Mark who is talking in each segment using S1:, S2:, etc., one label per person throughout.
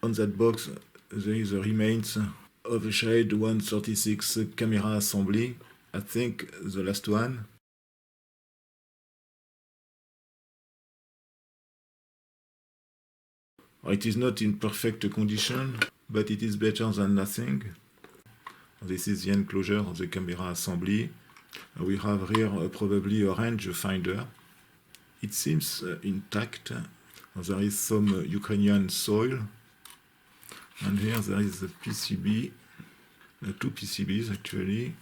S1: On that box there is the remains of a Shade 136 camera assembly. I think the last one. It is not in perfect condition, but it is better than nothing. This is the enclosure of the camera assembly. We have here probably a range finder. It seems intact. There is some Ukrainian soil. And here there is a PCB, two PCBs actually.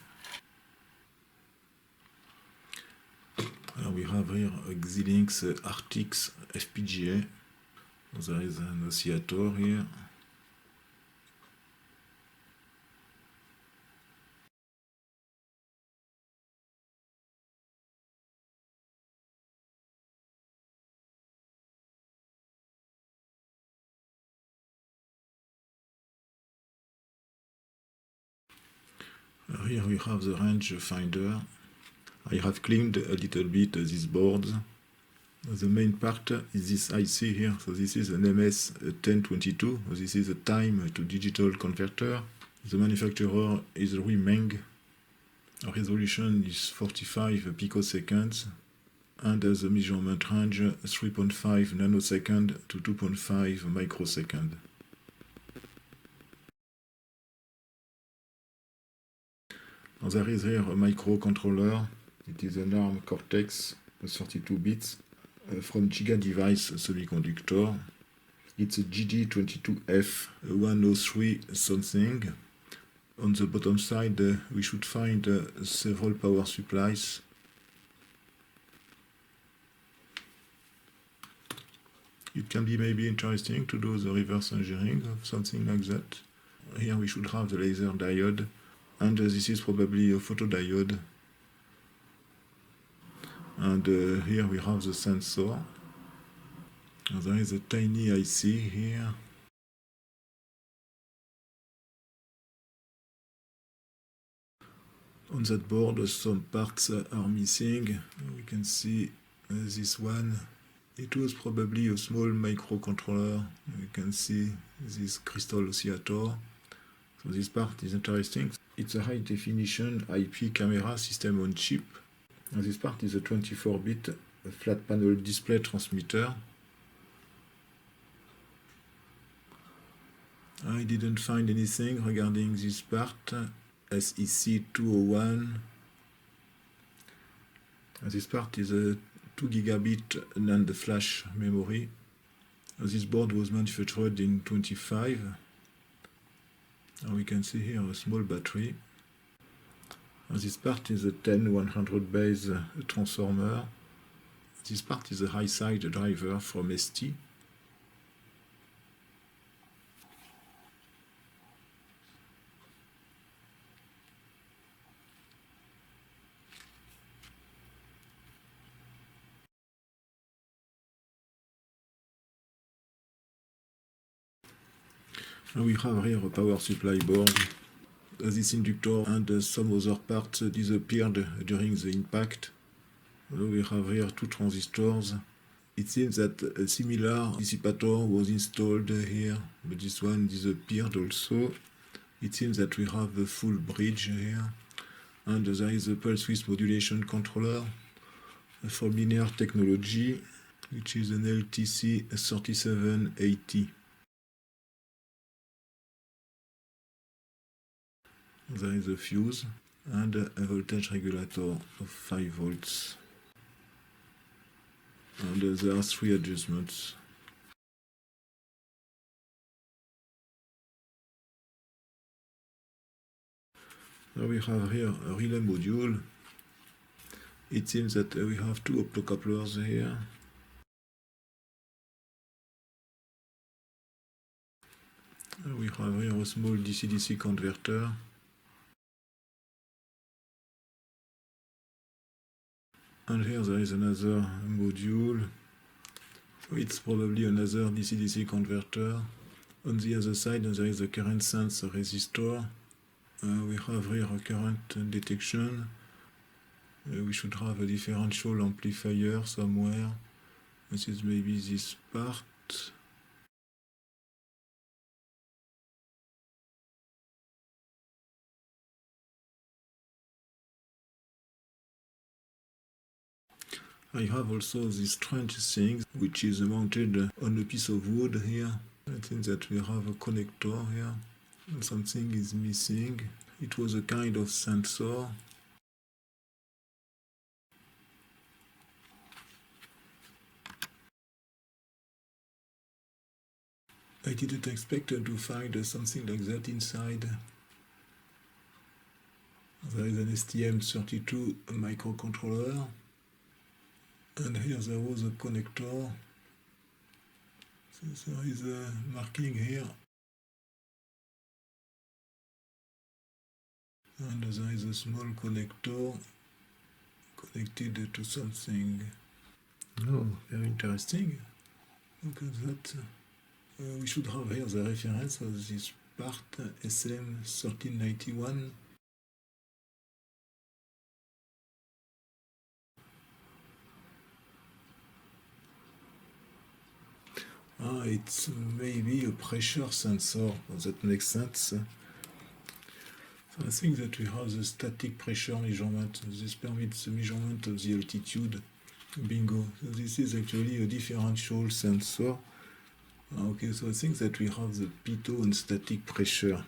S1: We have here a Xilinx Arctis FPGA. There is an oscillator here. Here we have the range finder. I have cleaned a little bit these boards. The main part is this IC here. So this is an MS1022. This is a time to digital converter. The manufacturer is Ruimeng. Resolution is 45 picoseconds. And the measurement range 3.5 nanosecond to 2.5 microsecond. There is here a microcontroller. It is an ARM Cortex 32 bits from Giga Device Semiconductor. It's a GD22F103 something. On the bottom side we should find several power supplies. It can be maybe interesting to do the reverse engineering of something like that. Here we should have the laser diode. And this is probably a photodiode. And here we have the sensor. And there is a tiny IC here. On that board some parts are missing. We can see this one. It was probably a small microcontroller. You can see this crystal oscillator. So this part is interesting. It's a high-definition IP camera system on chip. And this part is a 24-bit flat panel display transmitter. I didn't find anything regarding this part. SEC201. This part is a 2 gigabit NAND flash memory. This board was manufactured in 25. We can see here a small battery. This part is a 10100 base transformer. This part is a high-side driver from ST. We have here a power supply board. This inductor and some other parts disappeared during the impact. We have here two transistors. It seems that a similar dissipator was installed here, but this one disappeared also. It seems that we have a full bridge here. And there is a pulse width modulation controller from Linear Technology, which is an LTC3780. There is a fuse and a voltage regulator of 5 volts. And there are 3 adjustments. Now we have here a relay module. It seems that we have 2 optocouplers here. We have here a small DC-DC converter. And here there is another module. It's probably another DC-DC converter. On the other side there is a current sense resistor. We have here a current detection. We should have a differential amplifier somewhere. This is maybe this part. I have also this strange thing which is mounted on a piece of wood here. I think that we have a connector here. And something is missing. It was a kind of sensor. I didn't expect to find something like that inside. There is an STM32 microcontroller. And here there was a connector. So there is a marking here. And there is a small connector connected to something. Oh, very interesting. Look at that. We should have here the reference of this part SM1391. It's maybe a pressure sensor. That makes sense. So I think that we have the static pressure measurement. This permits the measurement of the altitude. Bingo. So this is actually a differential sensor. Okay, so I think that we have the pitot and static pressure.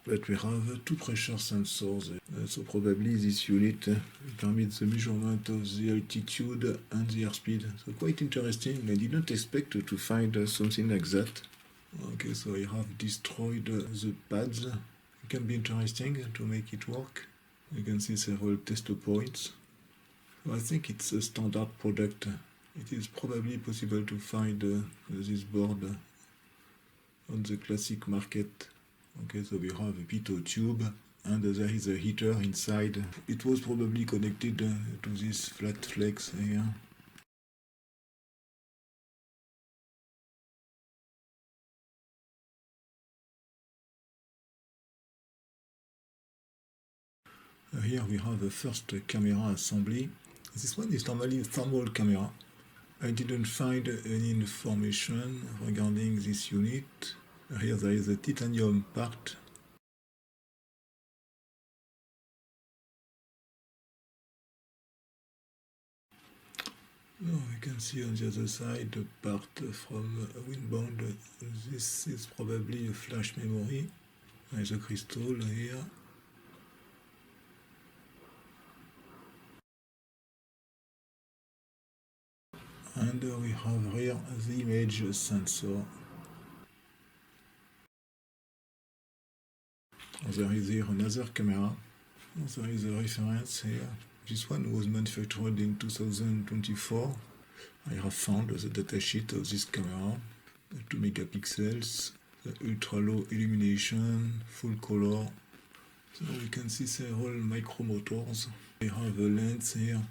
S1: But we have two pressure sensors. So probably this unit permits the measurement of the altitude and the airspeed. So quite interesting. I didn't expect to find something like that. Okay, so I have destroyed the pads. It can be interesting to make it work. You can see several test points. So I think it's a standard product. It is probably possible to find this board on the classic market. Okay, so we have a pitot tube and there is a heater inside. It was probably connected to this flat flex here. Here we have the first camera assembly. This one is normally a thermal camera. I didn't find any information regarding this unit. Here there is a titanium part. We can see on the other side a part from Winbound. This is probably a flash memory. There is a crystal here. And we have here the image sensor. There is here another camera. There is a reference here. This one was manufactured in 2024. I have found the datasheet of this camera. 2 megapixels, ultra low illumination, full color. So we can see several micromotors. We have a lens here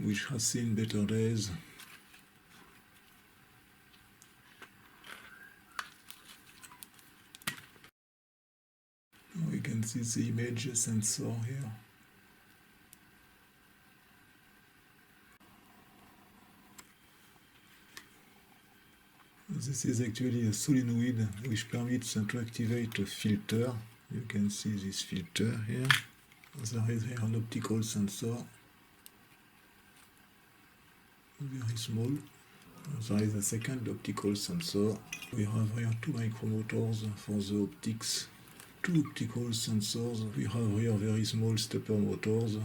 S1: which has seen better days. We can see the image sensor here. This is actually a solenoid which permits to activate a filter. You can see this filter here. There is here an optical sensor, very small. There is a second optical sensor. We have here 2 micromotors for the optics. 2 optical sensors. We have here very small stepper motors,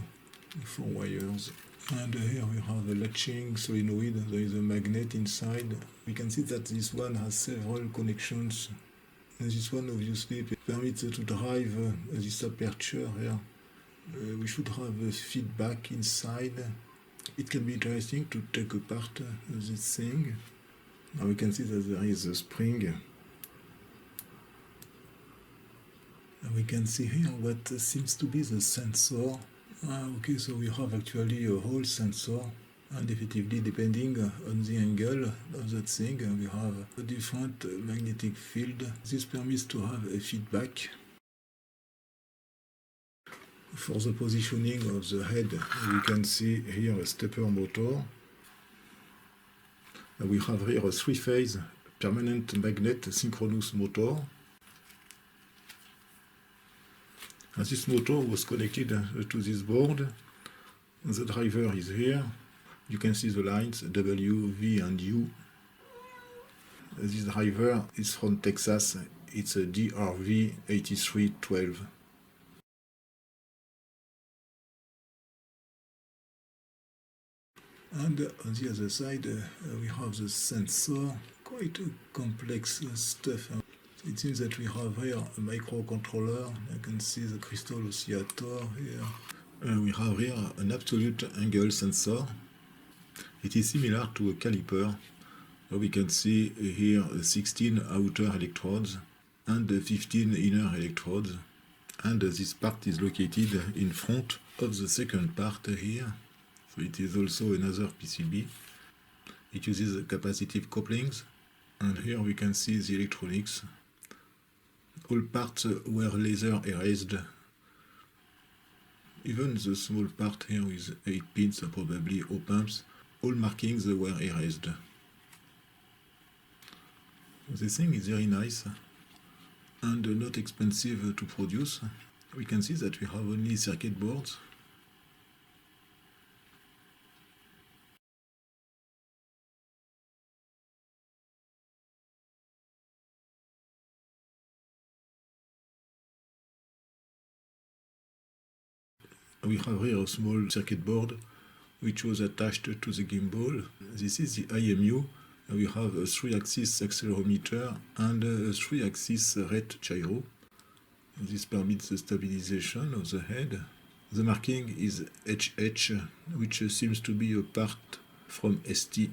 S1: 4 wires. And here we have a latching solenoid. There is a magnet inside. We can see that this one has several connections. And this one obviously permits to drive this aperture here. We should have a feedback inside. It can be interesting to take apart this thing. Now we can see that there is a spring. And we can see here what seems to be the sensor. Okay, so we have actually a whole sensor, and effectively depending on the angle of that thing, we have a different magnetic field. This permits to have a feedback. For the positioning of the head, we can see here a stepper motor. We have here a 3-phase permanent magnet synchronous motor. And this motor was connected to this board. The driver is here. You can see the lines W, V, and U. This driver is from Texas. It's a DRV 8312. And on the other side, we have the sensor, quite a complex stuff. It seems that we have here a microcontroller. You can see the crystal oscillator here. We have here an absolute angle sensor. It is similar to a caliper. We can see here 16 outer electrodes and 15 inner electrodes. And this part is located in front of the second part here. So it is also another PCB. It uses capacitive couplings. And here we can see the electronics. All parts were laser erased. Even the small part here with 8 pins, probably op-amps, all markings were erased. The thing is very nice and not expensive to produce. We can see that we have only circuit boards. We have here a small circuit board which was attached to the gimbal. This is the IMU. We have a 3-axis accelerometer and a 3-axis rate gyro. This permits the stabilization of the head. The marking is HH, which seems to be a part from ST.